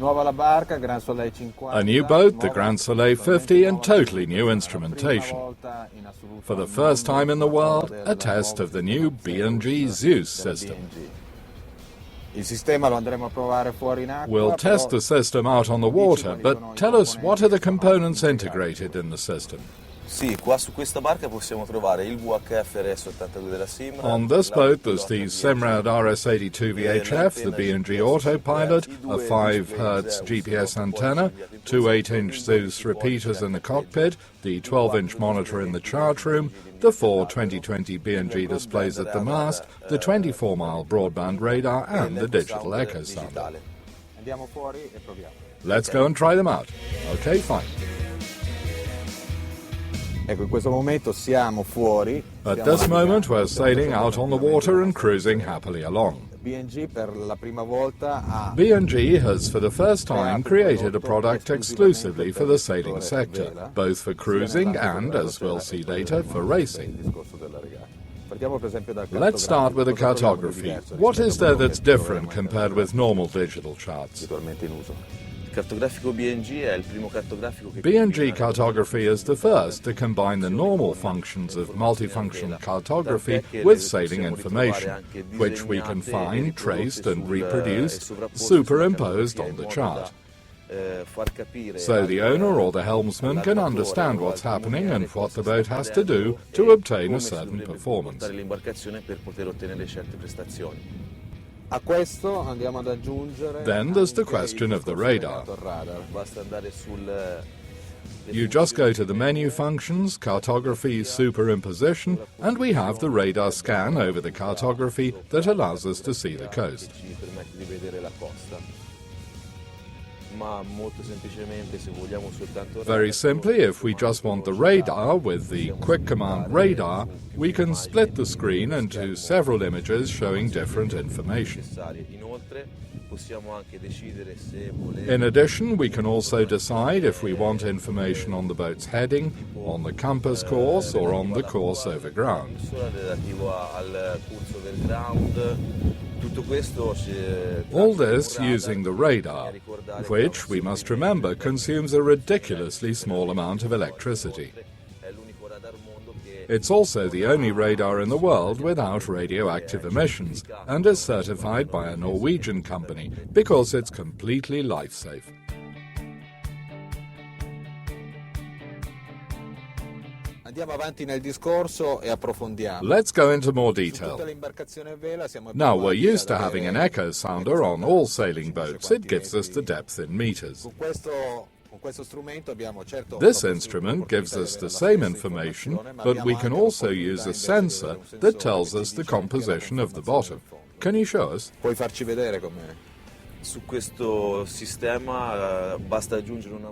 A new boat, the Grand Soleil 50, and totally new instrumentation. For the first time in the world, a test of the new B&G Zeus system. We'll test the system out on the water, but tell us, what are the components integrated in the system? Sì, qua su questa barca possiamo trovare il VHF RS82 della Simrad. On this boat there's the Simrad RS82 VHF, the B&G Autopilot, a 5 Hz GPS antenna, two 8-inch Zeus repeaters in the cockpit, the 12-inch monitor in the chart room, the four 2020 B&G displays at the mast, the 24-mile broadband radar, and the digital echo sounder. Let's go and try them out. Okay, fine. At this moment we're sailing out on the water and cruising happily along. B&G has for the first time created a product exclusively for the sailing sector, both for cruising and, as we'll see later, for racing. Let's start with the cartography. What is there that's different compared with normal digital charts? B&G cartography is the first to combine the normal functions of multifunctional cartography with sailing information, which we can find, traced and reproduced, superimposed on the chart. So the owner or the helmsman can understand what's happening and what the boat has to do to obtain a certain performance. Then there's the question of the radar. You just go to the menu functions, cartography, superimposition, and we have the radar scan over the cartography that allows us to see the coast. Very simply, if we just want the radar with the quick command radar, we can split the screen into several images showing different information. In addition, we can also decide if we want information on the boat's heading, on the compass course, or on the course over ground. All this using the radar, which, we must remember, consumes a ridiculously small amount of electricity. It's also the only radar in the world without radioactive emissions and is certified by a Norwegian company because it's completely life-safe. Let's go into more detail. Now, we're used to having an echo sounder on all sailing boats. It gives us the depth in meters. This instrument gives us the same information, but we can also use a sensor that tells us the composition of the bottom. Can you show us?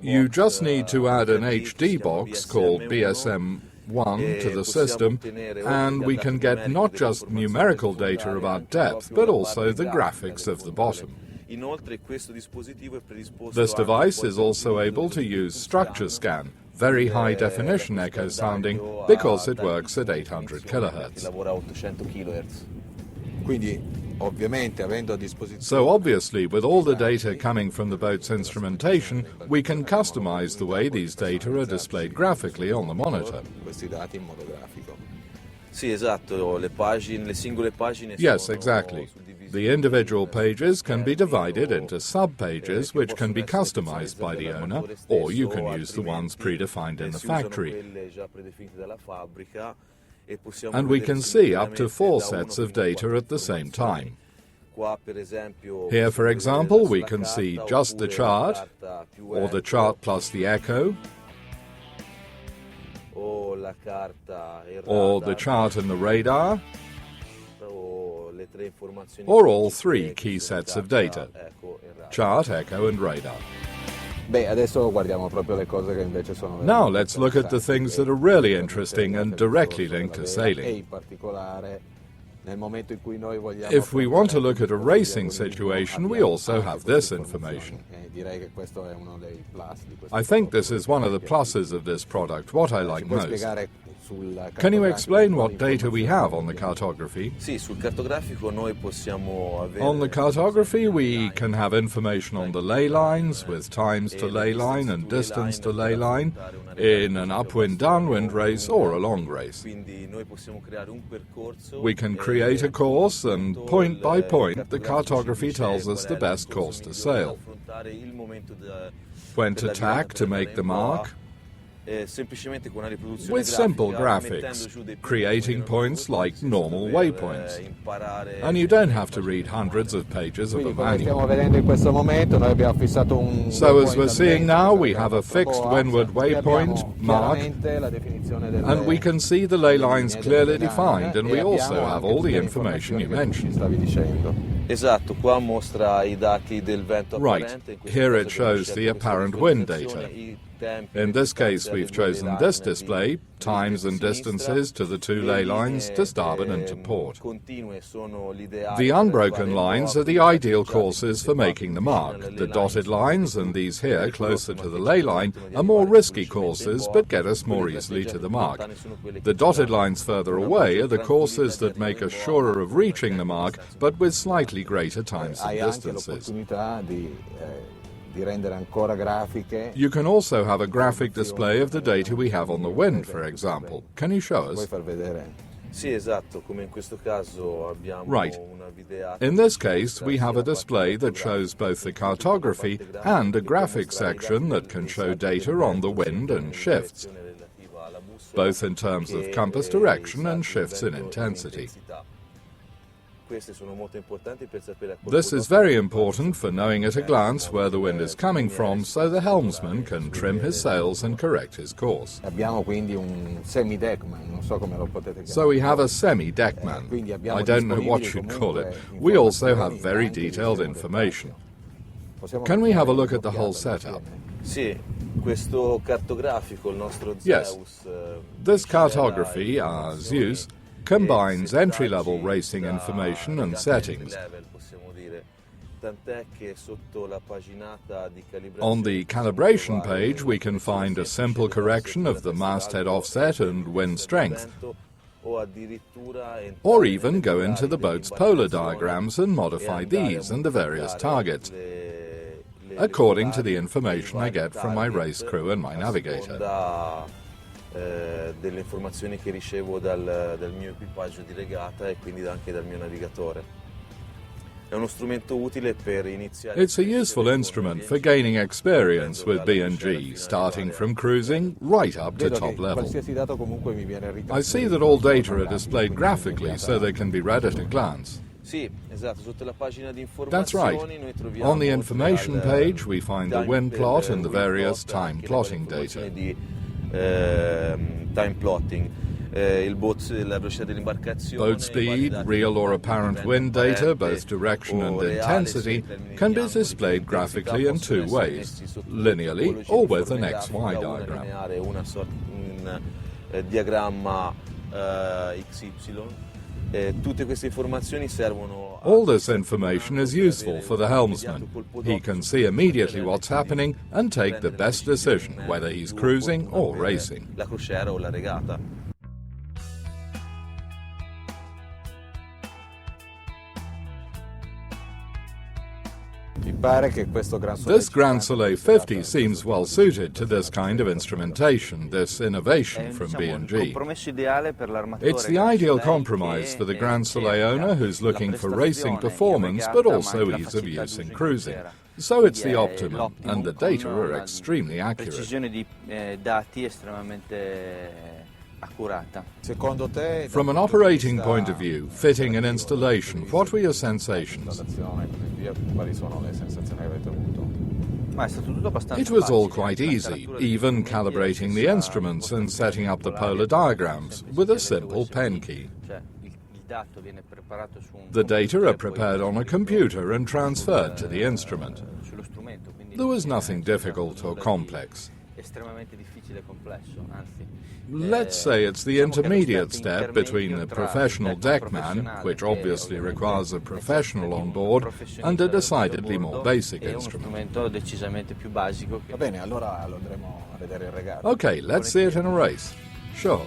You just need to add an HD box called BSM1 to the system, and we can get not just numerical data about depth, but also the graphics of the bottom. This device is also able to use structure scan, very high definition echo sounding, because it works at 800 kHz. So obviously, with all the data coming from the boat's instrumentation, we can customize the way these data are displayed graphically on the monitor. Yes, exactly. The individual pages can be divided into sub-pages which can be customized by the owner, or you can use the ones predefined in the factory. And we can see up to 4 sets of data at the same time. Here, for example, we can see just the chart, or the chart plus the echo, or the chart and the radar, or all 3 key sets of data: chart, echo and radar. Now let's look at the things that are really interesting and directly linked to sailing. If we want to look at a racing situation, we also have this information. I think this is one of the pluses of this product, what I like most. Can you explain what data we have on the cartography? Sì, sul cartografico noi possiamo avere... On the cartography, we can have information on the ley lines, with times to ley line and distance to ley line, in an upwind-downwind race or a long race. We can create a course, and point by point, the cartography tells us the best course to sail. When to tack to make the mark, with simple graphics, creating points like normal waypoints. And you don't have to read hundreds of pages of a manual. So as we're seeing now, we have a fixed windward waypoint, mark, and we can see the ley lines clearly defined, and we also have all the information you mentioned. Right, here it shows the apparent wind data. In this case, we've chosen this display, times and distances to the two ley lines, to starboard and to port. The unbroken lines are the ideal courses for making the mark. The dotted lines, and these here closer to the ley line, are more risky courses but get us more easily to the mark. The dotted lines further away are the courses that make us surer of reaching the mark, but with slightly greater times and distances. You can also have a graphic display of the data we have on the wind, for example. Can you show us? Right. In this case, we have a display that shows both the cartography and a graphic section that can show data on the wind and shifts, both in terms of compass direction and shifts in intensity. This is very important for knowing at a glance where the wind is coming from, so the helmsman can trim his sails and correct his course. So we have a semi-deckman. I don't know what you'd call it. We also have very detailed information. Can we have a look at the whole setup? Yes. This cartography, our Zeus, combines entry-level racing information and settings. On the calibration page, we can find a simple correction of the masthead offset and wind strength, or even go into the boat's polar diagrams and modify these and the various targets, according to the information I get from my race crew and my navigator. Delle informazioni che ricevo dal mio equipaggio di regata e quindi anche dal mio navigatore. È uno strumento utile per iniziare. It's a useful instrument for gaining experience with B&G, starting from cruising right up to top level. I see that all data are displayed graphically so they can be read at a glance. That's right. On the information page, we find the wind plot and the various time plotting data. Time plotting, boat speed, real or apparent wind data, both direction and intensity, can be displayed graphically in two ways, linearly or with an XY diagram. All this information is useful for the helmsman. He can see immediately what's happening and take the best decision, whether he's cruising or racing. This Grand Soleil 50 seems well suited to this kind of instrumentation, this innovation from B&G. It's the ideal compromise for the Grand Soleil owner who's looking for racing performance but also ease of use in cruising. So it's the optimum, and the data are extremely accurate. From an operating point of view, fitting and installation, what were your sensations? It was all quite easy, even calibrating the instruments and setting up the polar diagrams with a simple pen key. The data are prepared on a computer and transferred to the instrument. There was nothing difficult or complex. Let's say it's the intermediate step between the professional deckman, which obviously requires a professional on board, and a decidedly more basic instrument. Okay, let's see it in a race. Sure.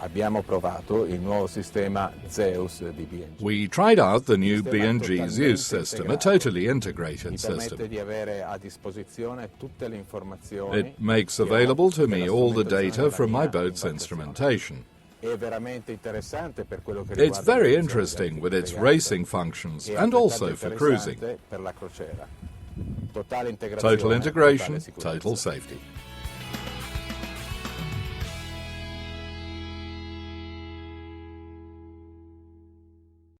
Abbiamo provato il nuovo sistema Zeus di B&G. We tried out the new B&G Zeus system, a totally integrated system. Permette di avere a disposizione tutte le informazioni. It makes available to me all the data from my boat's instrumentation. It's very interesting with its racing functions and also for cruising. Total integration, total safety.